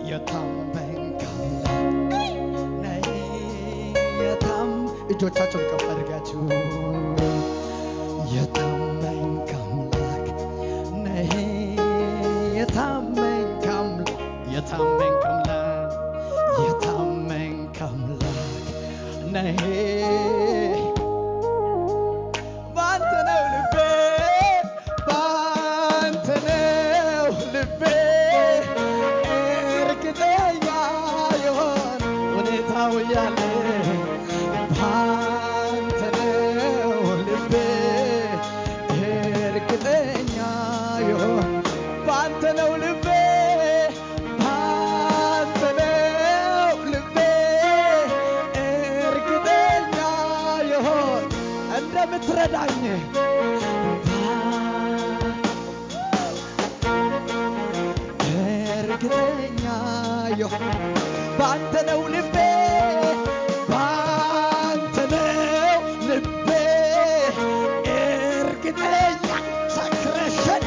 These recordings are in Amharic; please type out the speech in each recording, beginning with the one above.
የታመንክ አምላክ ነህ እጆቻችሁን ከፍ አድርጋችሁ የታመንክ አምላክ ነህ የታመንክ አምላክ ነህ ባንተ ነው ልቤ እርግጠኛ የሆነ ሁኔታው ያለ ባንተ ነው ልቤ እርግጠኛ የሆነ ባንተ ነው ልቤ እርግጠኛ የሆነ እንደምትረዳኝ እርግጠኛ የሆነ ባንተ ነው ልቤ እርግጠኛ ሳክረሸነ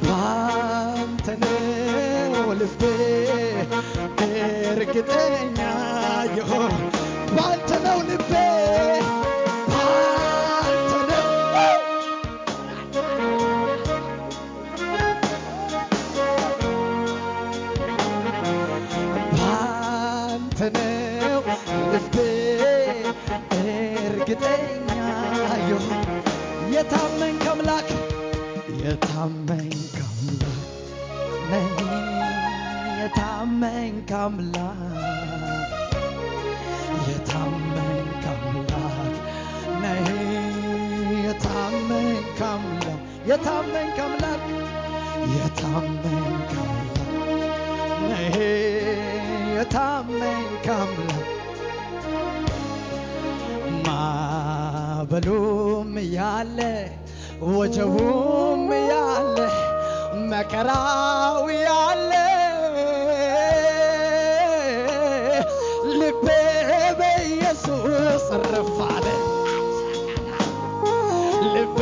ባንተ ነው ልቤ እርግጠኛ የሆነ ባንተ ነው ልቤ ነው ልቤ እርግጠኛ የሆነ የታመንክ አምላክ ነህ የታመንክ አምላክ ነህ የታመንክ አምላክ ነህ የታመንክ አምላክ ማዕበሉም ያለ ወጀቡም ያለ መከራው ያለ ልቤ በኢየሱስ እረፍ አለ ልቤ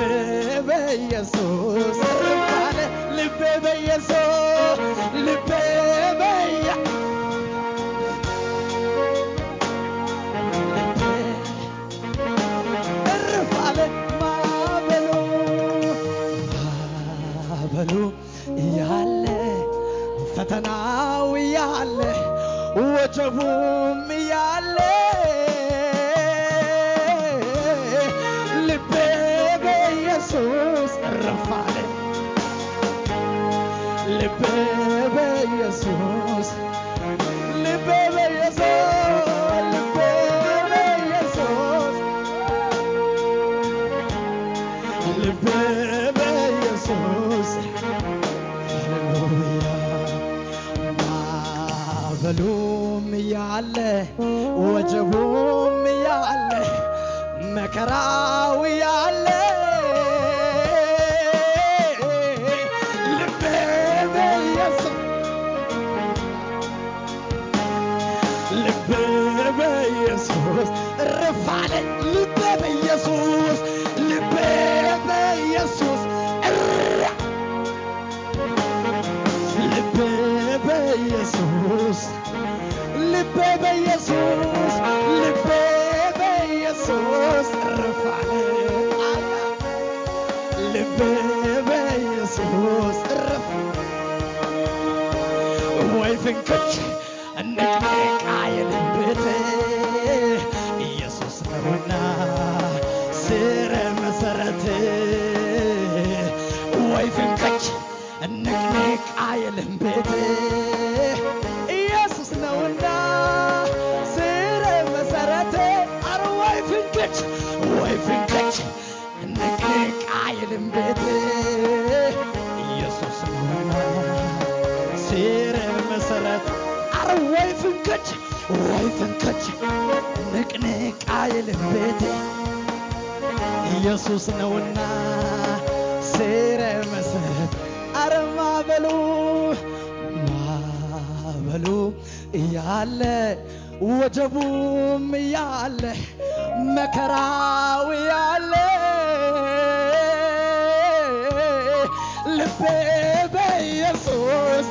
በኢየሱስ እረፍ አለ ልቤ በኢየሱስ ልቤ ማዕበሉ ያለ ፈተናው ያለ ወጀቡም ያለ ልቤ በኢየሱስ እረፍ አለ ልቤ በኢየሱስ ልቤ በኢየሱስ ልቤ በኢየሱስ ልቤ በኢየሱስ ሃሌሉያ ማዕበሉም ያለ ወጀቡም ያለ መከራው ያለ ልቤ በኢየሱስ ልቤ በኢየሱስ እረፍ አለ ልቤ በኢየሱስ ልቤ በኢየሱስ ልቤ በኢየሱስ ልቤ በኢየሱስ ልቤ በኢየሱስ እረፍ አለ ልቤ በኢየሱስ እረፍ ወይ ፍንክች እንቅንቅ አይልም ቤቴ ኢየሱስ ነውና ስረ መሰረቴ ወይ ፍንክች እንቅንቅ አይልም ቤቴ ኢየሱስ ነውና ስረ መሰረቴ አረ ወይ ፍንክች እንቅንቅ አይልም ቤቴ ኢየሱስ ነውና ስረ መሰረት አረ ወይ ፍንክች ንቅንቅ አይልም ቤቴ ኢየሱስ ነውና ስረ መሰረት አረ ማዕበሉ እያለ ወጀቡም እያለ መከራው እያለ ልቤ በኢየሱስ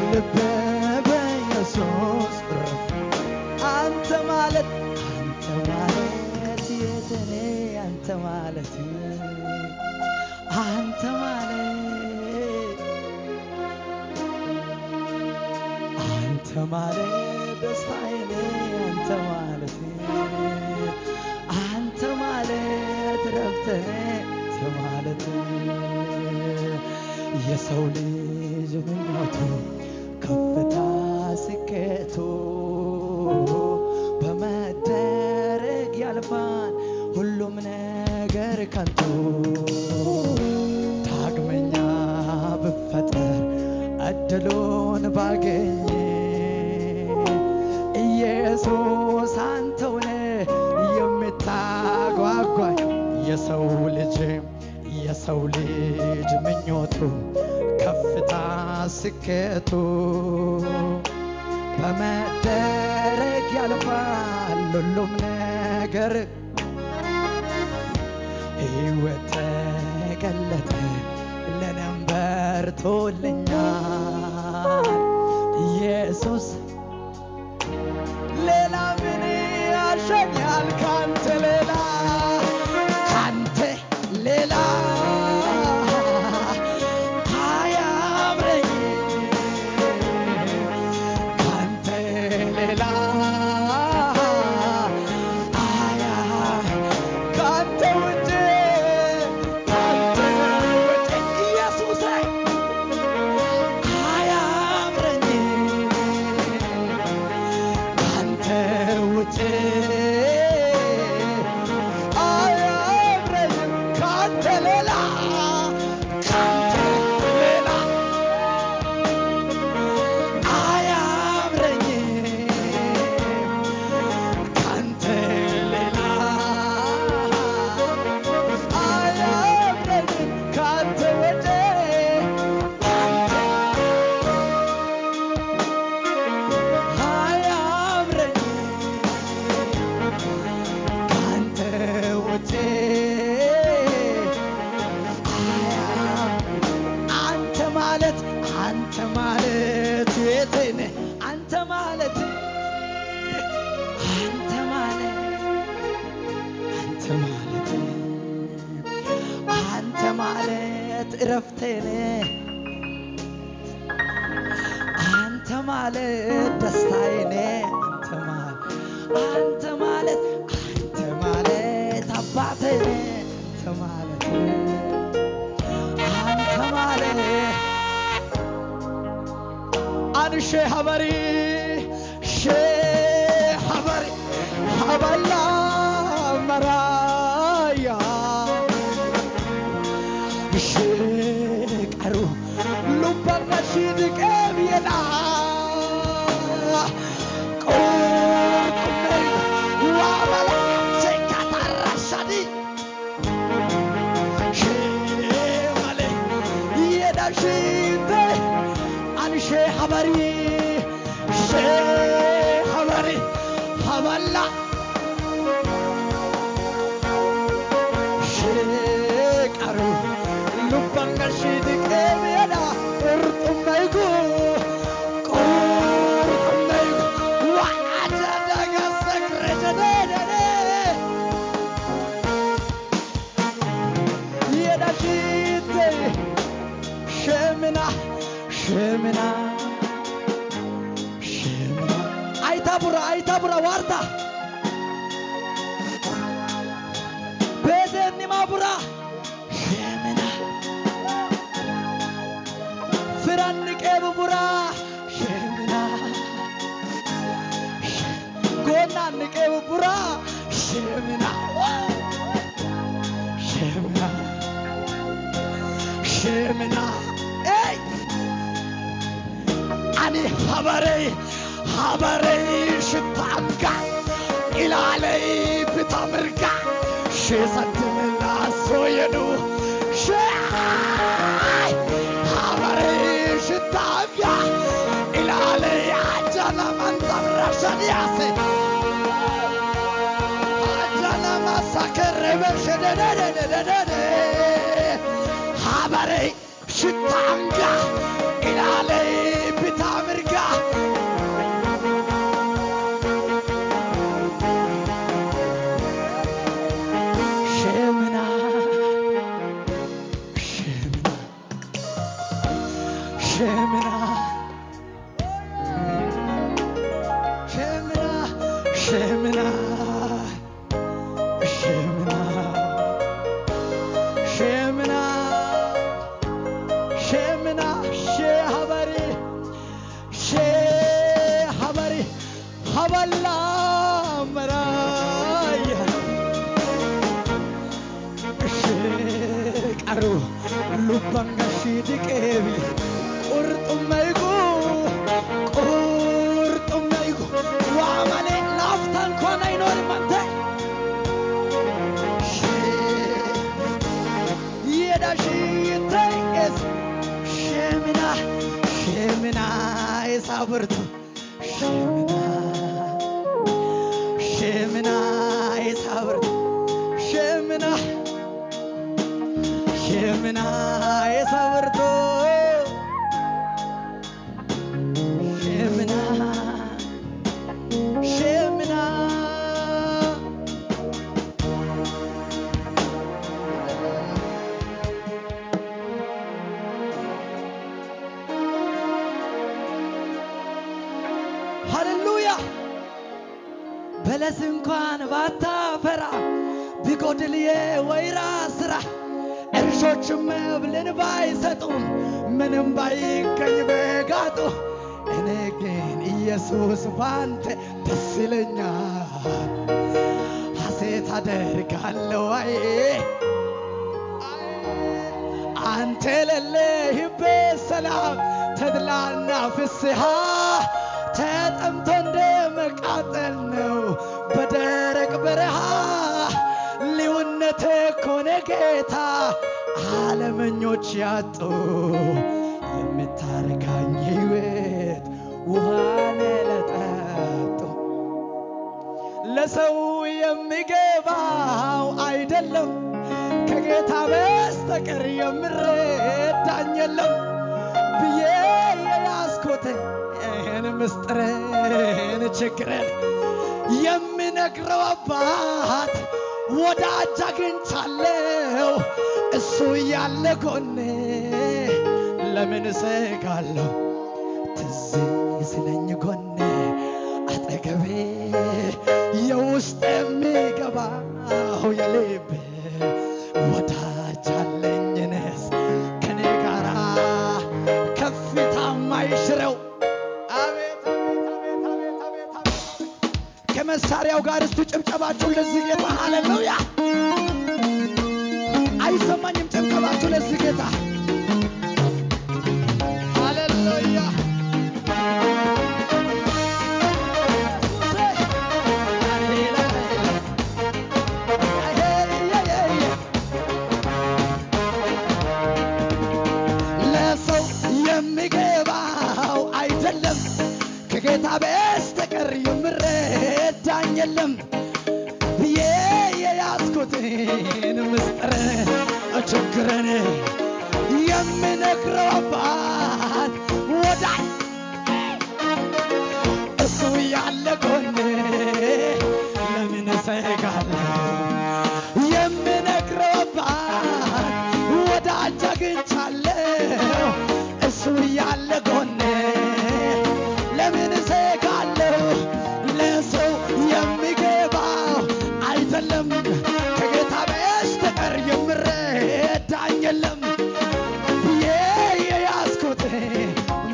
ልቤ በኢየሱስ አንተ ማለት የትኔ አንተ ማለት ደስታዬ አንተ ማለት ረፍቴ አንተ ማለት የሰው ልጅ ምኞቱ ከፍታ ስኬቱ በመደረግ ያልፋል ሁሉም ነገር ከንቱ ዳግመኛ ብፈጠር እድሉን ባገኝ ኢየሱስ አንተውነ የምታጓጓኝ የሰው ልጅ ምኞቱ ከፍታ ስኬቱ በመደረግ ያልፋል ሁሉም ነገር ሕይወት ተገለጠ ለኔም በርቶልኛል ኢየሱስ ሌላ ምን ያሸኛል ካንተ ሌላ አያምረኝ ካንተ ሌላ ካንተ ውጭ ኢየሱስ አያምረኝ ካንተ ውጭ አንተ ማለት እረፍቴ ነህ አንተ ማለት ደስታዬ ነህ አንተ ማለት አባቴ ነህ አንተ ማለት አንሼ ሀበሪ ሀበላ መራያ ሽቀሩ ሉባናሽድ ቀብየላ ቆርቁመይ ዋመላ ቸካታራሻዲ ሽማሌ የዳሽተ አንሼ ሀበሪ ሀበላ ሽቀሩ ሉባናሽድ ቀብየላ እርጡመይጉ ቆርቁመይጉ ዋዓዳዳጋ ሰክረጀደደደ የዳሽተ ሸምና አይታቡራ ዋርታ ቤዘኒማ ቡራ ሸምና ፍራንቄብ ቡራ ሸምና ጎናንቄብ ቡራ ሸምና አኒ ሀበሬ ሽታምጋ ኢላለይ ብታምርጋ ሽሰድምና ሶየኑ ሀበሬ ሽታምጋ ኢላለይ አጃና መንጠብረሸንያሴ አጃና ማሳከረበሸደደደደደ ሀበሬ ሽታምጋ ኢላለይ ብታ ሸምና ሸምና ሸምና ሸምና ሸሃበሪ ሸሃበሪ ሀበላ መራያ ሸቀሩ ሉባንጋሺ ዲቄቢ ቁርጡመይጉ ቁርጡመይጉ ዋማሌ ላፍታ እንኳን አይኖርም አንተ የዳሺ ይተይስ ሸምና ሸምና የሳብርቱ ሸምና ሸምና የሳብርቱ ሸምና ሸምና የሳብርቱ ሸምና ሸምና ሃሌሉያ በለስ እንኳን ባታፈራ ቢጎድል የወይራ ስራ እርሾችም መብልን ባይሰጡም ምንም ባይገኝ በጋጡ እኔ ግን ኢየሱስ ባንተ ደስ ይለኛል ሐሴት አደርጋለሁ አይ አንተ የሌለህበት ሰላም ተድላና ፍስሐ ተጠምቶ እንደመቃጠል ነው በደረቅ በረሃ ልዩነቴ እኮ ነው ጌታ ዓለመኞች ያጡ የምታረካኝ ሕይወት ውሃን ለጠጡ ለሰው የሚገባው አይደለም ከጌታ በስተቀር የምረዳኝ የለም ብዬ የያዝኩት ይህን ምስጢርን ችግርን የምነግረው አባት ወዳጅ አግኝቻለሁ እሱ ያለ ጎኔ ለምን እሰጋለሁ ትዝ ሲለኝ ጎኔ አጠገቤ የውስጥ የሚገባው የልቤ ወዳጅ አለኝነስ ከኔ ጋራ ከፍታ ማይሽረው አቤት አቤት አቤት አቤት አቤት ከመሳሪያው ጋር እስቲ ጭብጨባችሁ ለዚህ ጌታ ሃሌሉያ አይሰማኝም ጭብጨባችሁ ለዚህ ጌታ ሃሌሉያ ለሰው የሚገባው አይደለም ከጌታ በስተቀር የምረዳኝ የለም ብዬ የያዝኩትን ምስጢር ችግርን የምነግረው አባት ወዳጅ እሱ ያለ ጎኔ ለምን እሰጋለሁ የምነግረው አባት ወዳጅ አግኝቻለሁ እሱ ያለ ጎኔ ለምን እሰጋለሁ ለሰው የሚገባው አይደለም ከጌታ በስተቀር የምረዳኝ የለም ብዬ የያዝኩት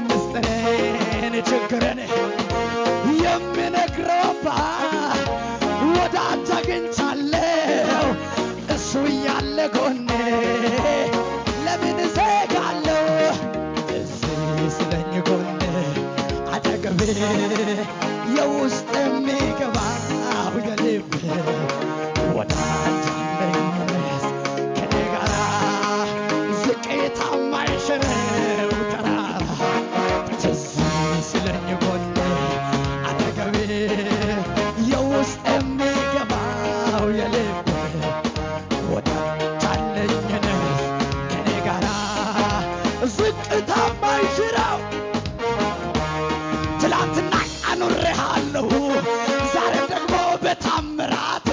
ምስጢሬን ችግርን የምነግረው አባት ወዳጅ አግኝቻለሁ እሱ ያለ ጎኔ ለምን እሰጋለሁ እዚህ ስለኝ ጎኔ አጠገቤ የውስጥ የሚገባው የልብ ወዳጅ አለኝነስ ከኔ ጋራ ዝቅታ ማይሽረው ተራራ ትዝ ሲለኝ ጎኔ አጠገቤ የውስጥ የሚገባው የልብ ወዳጅ አለኝነስ ከኔ ጋራ ዝቅታ ማይሽረው ትላንትና አኑሬሃለሁ ዛሬም ደግሞ በታምራት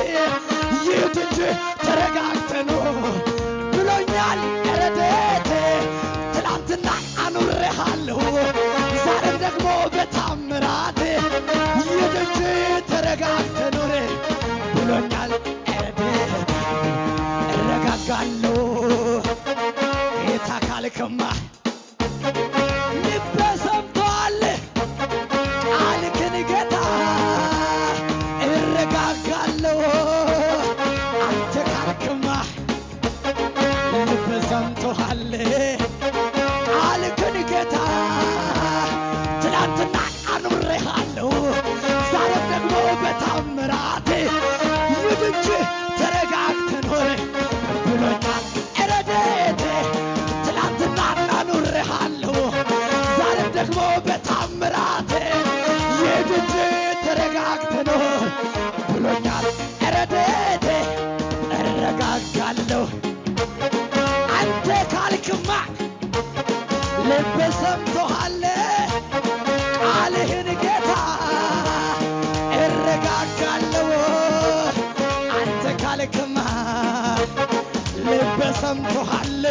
ይሁት እንጂ ተረጋግተን ብሎኛል ረድኤቴ ትላንትና አኑሬሃለሁ ዛሬም ደግሞ በታምራት የደጅ ተረጋግተህ ኑር ብሎኛል ረድኤቴ እረጋጋለሁ ጌታ ካልክማ ልቤ ሰምቶአል ቃልህን ጌታ እረጋጋለሁ አንተ ካልክማ ልቤ ሰምቶአል ቃልህን ጌታ ትናንትና አኑሬሃለሁ ዛሬም ደግሞ በታምራት ይድንች ተረጋግተህ ኑር ብሎኛል ረድኤቴ ትናንትና አኑሬሃለሁ ዛሬም ደግሞ በታምራት ይድንች ተረጋግተህ ኑር ብሎኛል ረድኤቴ እረጋጋለሁ አንተ ካልክማ ልቤ ሰምቶሃል ቃልህን ጌታ እረጋጋለሁ አንተ ካልክማ ልቤ ሰምቶሃል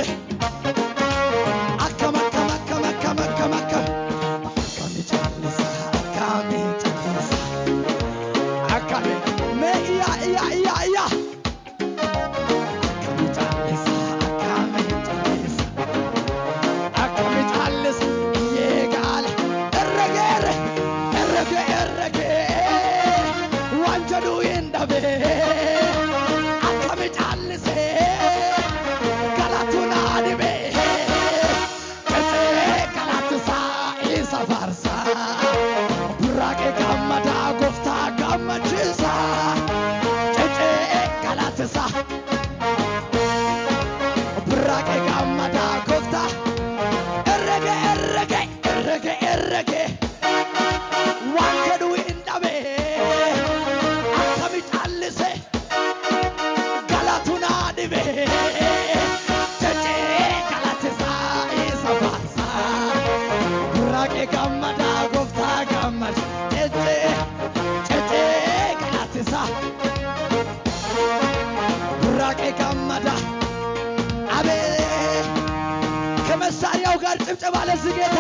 ከመሳሪያው ጋር ጭብጨባ ለዚህ ጌታ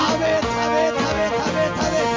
አቤት አቤት አቤት አቤት አቤት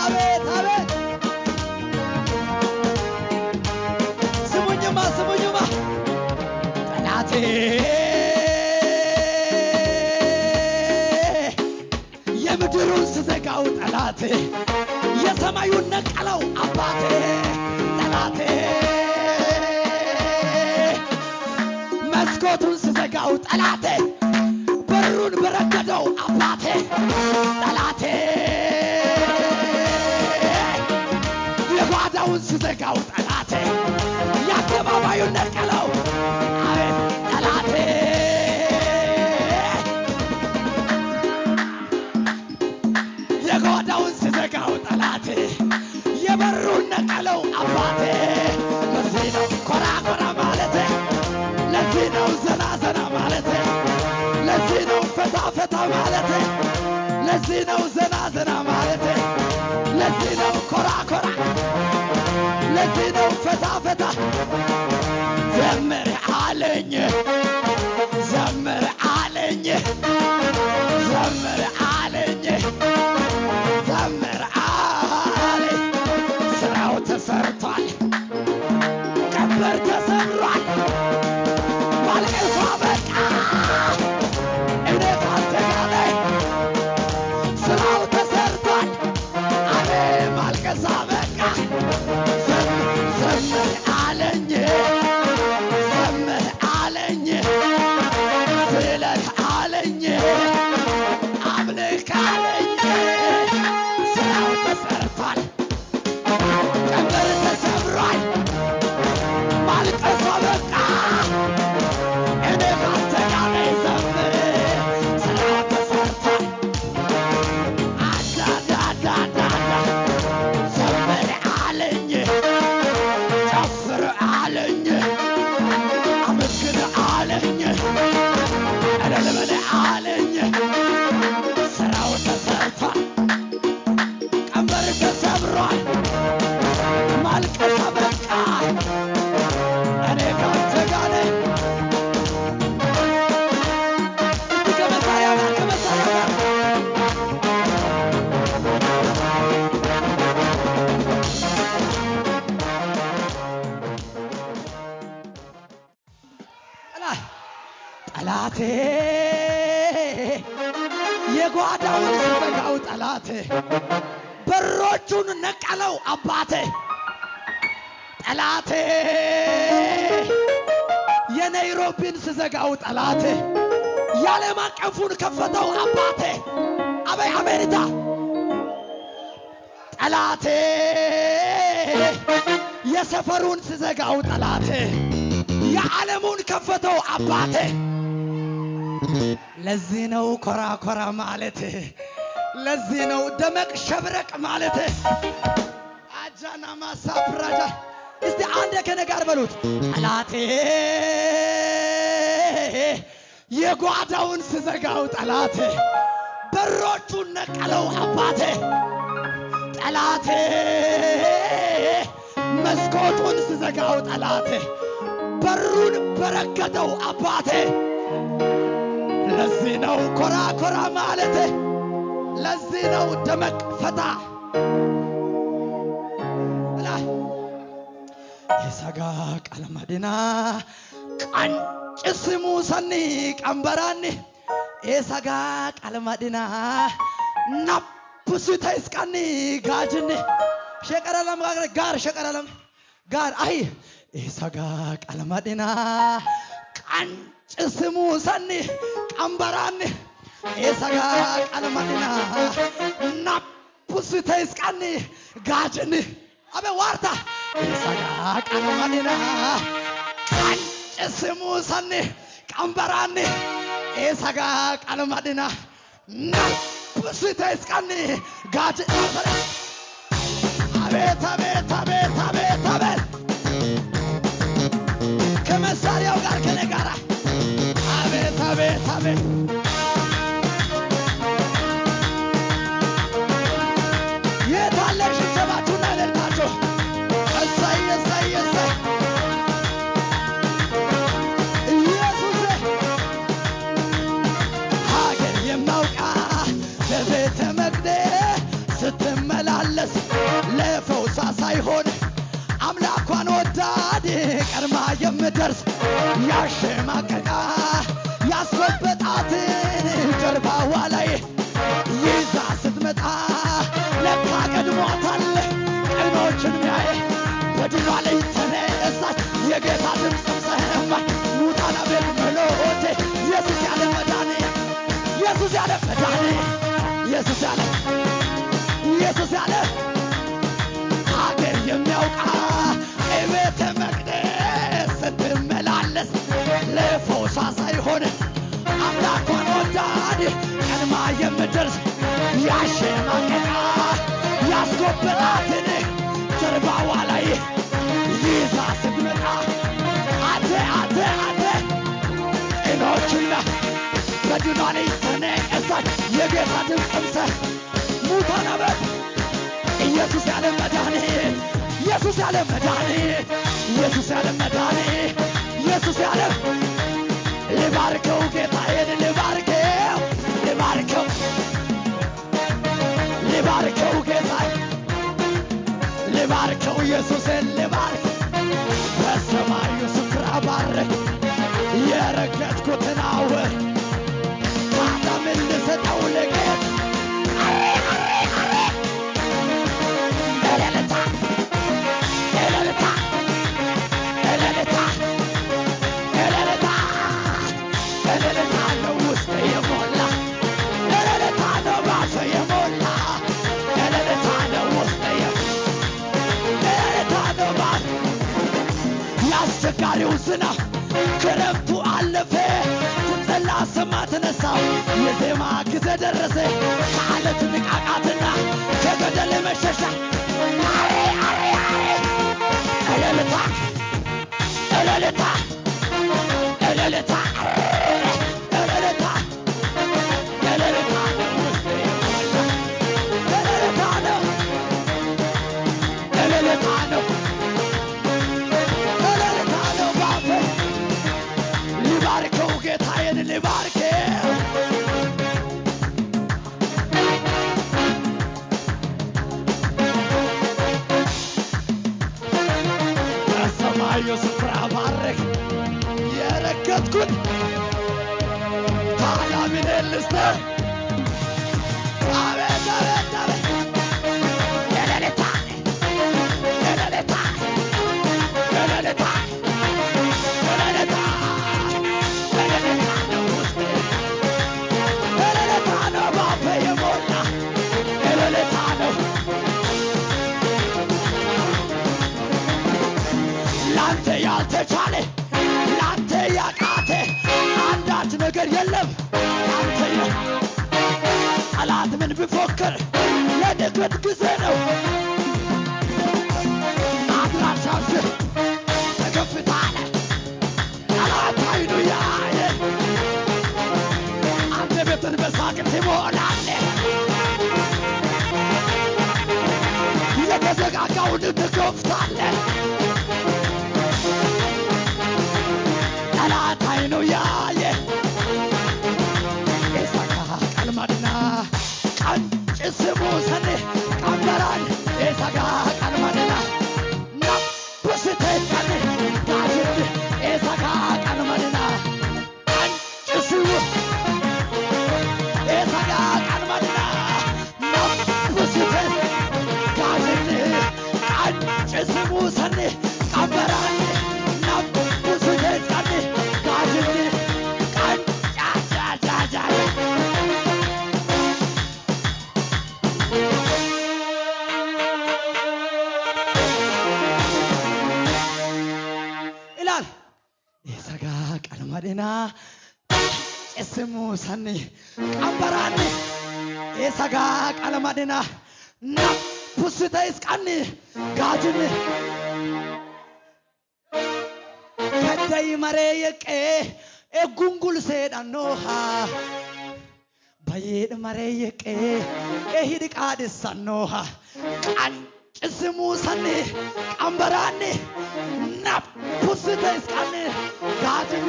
አቤት አቤት ጠላቴ የሰማዩን ነቀለው አባቴ ጠላቴ መስኮቱን ስዘጋው ጠላቴ በሩን በረገደው አባቴ ጠላቴ የጓዳውን ስዘጋው ጠላቴ የአደባባዩን ነቀለው አቤት ጠላቴ የጓዳውን ስዘጋው ጠላቴ የበሩን ነቀለው አባቴ ለዚህ ነው ኮራ ኮራ ማለቴ ለዚህ ነው ዘና ዘና ማለቴ ለዚህ ነው ፈታ ፈታ ማለቴ ለዚህ ነው ዘና ዘና ማለቴ ለዚህ ነው ኮራ ኮራ ለዚህ ነው ፈታ ፈታ ዘምር አለኝ ዘምር አለኝ ዘምር አለኝ ዘምር አለኝ ስራው ተሰርቷል ቀንበር ተሰብሯል ማልቀስ አበቃ እኔ ካንተ ጋር ነኝ ስራው ተሰርቷል አቤ ማልቀስ አበቃ ዘምር አለኝ ዘምር አለኝ ዝለል አለኝ አምልክ አለኝ ስራው ተሰርቷል ቀንበር ተሰብሯል ማልቀስ አበቃ እኔ ካንተ ጋር ነኝ ዘምር ስራው ተሰርቷል አዳዳዳዳዳ ዘምር አለኝ ጨፍር አለኝ አመስግን አለኝ እልል በል አለኝ ስራው ተሰርቷል ቀንበር ተሰብሯል ማልቀስ አበቃ እኔ ካንተ ጋር ነኝ ከመሳሪያው ጋር ጠላቴ የጓዳውን ስዘጋው ጠላቴ በሮቹን ነቀለው አባቴ ጠላቴ የናይሮቢን ስዘጋው ጠላቴ የዓለም አቀፉን ከፈተው አባቴ አበይ አሜሪካ ጠላቴ የሰፈሩን ስዘጋው ጠላቴ የዓለሙን ከፈተው አባቴ ለዚህ ነው ኮራ ኮራ ማለት ለዚህ ነው ደመቅ ሸብረቅ ማለት አጃና ማሳፍራጃ እስቲ አንድ ከኔ ጋር በሉት ጠላቴ የጓዳውን ስዘጋው ጠላቴ በሮቹን ነቀለው አባቴ ጠላቴ መስኮቱን ስዘጋው ጠላቴ በሩን በረገደው አባቴ ለዚህ ነው ኮራ ኮራ ማለት ለዚህ ነው ደመቅ ፈታ የሰጋ ቀለመዲና ቀንጭስሙ ሰኒ ቀንበራኒ የሰጋ ቀለመዲና ናብሱ ተይስቀኒ ጋጅኒ ሸቀረለም ጋር ሸቀረለም ጋር አይ የሰጋ ቀለመዲና ቀንጭስሙ ሰኒ ቀንበራኒ የሰጋ ቀለመዲና ናብሱ ተይስቀኒ ጋጅኒ አበ ዋርታ የሰጋ ቀለመዲና ቀንጭስሙ ሰኒ ቀንበራኒ የሰጋ ቀለመዲና ናብሱ ተይስቀኒ ጋጅኒ አቤት አቤት አቤት አቤት አቤት ከመሳሪያው ጋር ከኔ ጋር አቤት አቤት አቤት የታለሽ ሰባቱና ለልታችሁ እሰይ እሰይ እሰይ ኢየሱስ ሀገር የማውቃ በቤተ መቅደስ ስትመላለስ ለፈውሳ ሳይሆን አምላኳን ወዳድ ቀርማ የምደርስ ያሸማቀቃ ያስወበጣትን ጀርባዋ ላይ ይዛ ስትመጣ በድኗ ላይ ተነሳች የጌታ ድምፅ ሰማች ሙታን ቤት መሎቴ ኢየሱስ ያለ መዳኔ ኢየሱስ ያለ መዳኔ ኢየሱስ ያለ ኢየሱስ ያለ አገር የሚያውቃ ቤተ መቅደስ ስትመላለስ ለፎሳ ሳይሆን አምላኳን ወዳድ ቀድማ የምደርስ ያሸማቀቃ ያስጎበጣትን ጀርባዋ ላይ ይዛ ስትመጣ አተ ጤኖችና በድኗ ላይ ተነቀሳች የጌታ ድምፅ ሙታን ቤት ኢየሱስ ያለ መድኃኒት ኢየሱስ ያለ መድኃኒት ኢየሱስ ያለ መድኃኒት ኢየሱስ ያለ ልባርከው ጌታዬን ልባርከው ልባርከው ልባርከው ጌታዬ ልባርከው ኢየሱስን ልባርክ በሰማዩ ስፍራ ባረክ የረገጥኩትን አወቅ ታዲያ ምን ልሰጠው ለጌታ አስቸጋሪው ዝናብ ክረምቱ አለፈ ትንጸላ ሰማ ተነሳው የዜማ ጊዜ ደረሰ ከዓለት ንቃቃትና ከገደል መሸሻ እልልታ እልልታ እልልታ እልልታ እልልታ እልልታ ነው ልባርከው ጌታዬን ልባርከው በሰማዩ ስፍራ ባረክ የረገጥኩት ታዲያ ምን ልስጥህ አቤት አቤት አቤት የሌሊታ የሌሊታ የሌሊታ ላንተ ያልተቻለ ላንተ ያቃተ አንዳች ነገር የለም ላንተ ጠላት ምን ቢፎክር ለድግት ጊዜ ነው አድራሻህ ተከፍታለ ጠላት አይኑ ያየ አንተ ቤትን በሳቅ ትሞላለህ የተዘጋጋውን ትከፍታለህ ጠላት አይኑ ያየ የሳካ ቀልማድና ቀንጭ ስሙ ሰኔ ቀንበራን የሳካ ቀልማድና ናብስቴን ቀን ጋጅድ የሳካ ቀልማድና ቀንጭ ስሙ የሳካ ቀልማድና ናብስቴን ጋጅድ ቀንጭ ስሙ ሰኔ ቀንበራን የሰጋ ቀልማዴና እስሙ ሰኔ ቀንበራን የሰጋ ቀልማዴና ናፑስተይስ ቀን ጋጅን ከደይ መሬ የቄ ኤጉንጉል ሴዳኖሃ በየድ መሬ የቄ ኤሂድ ቃድሳኖሃ ቀን እስሙ ሰኔ ቀንበራን ናፑስተይስ ቀን ጋጅን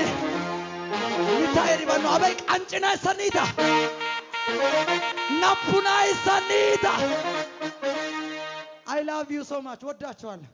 ሚታየሪ ባኖ አበይ ቀንጭና ሰኒታ ናፑና ሰኒታ I love you so much ወዳችኋለሁ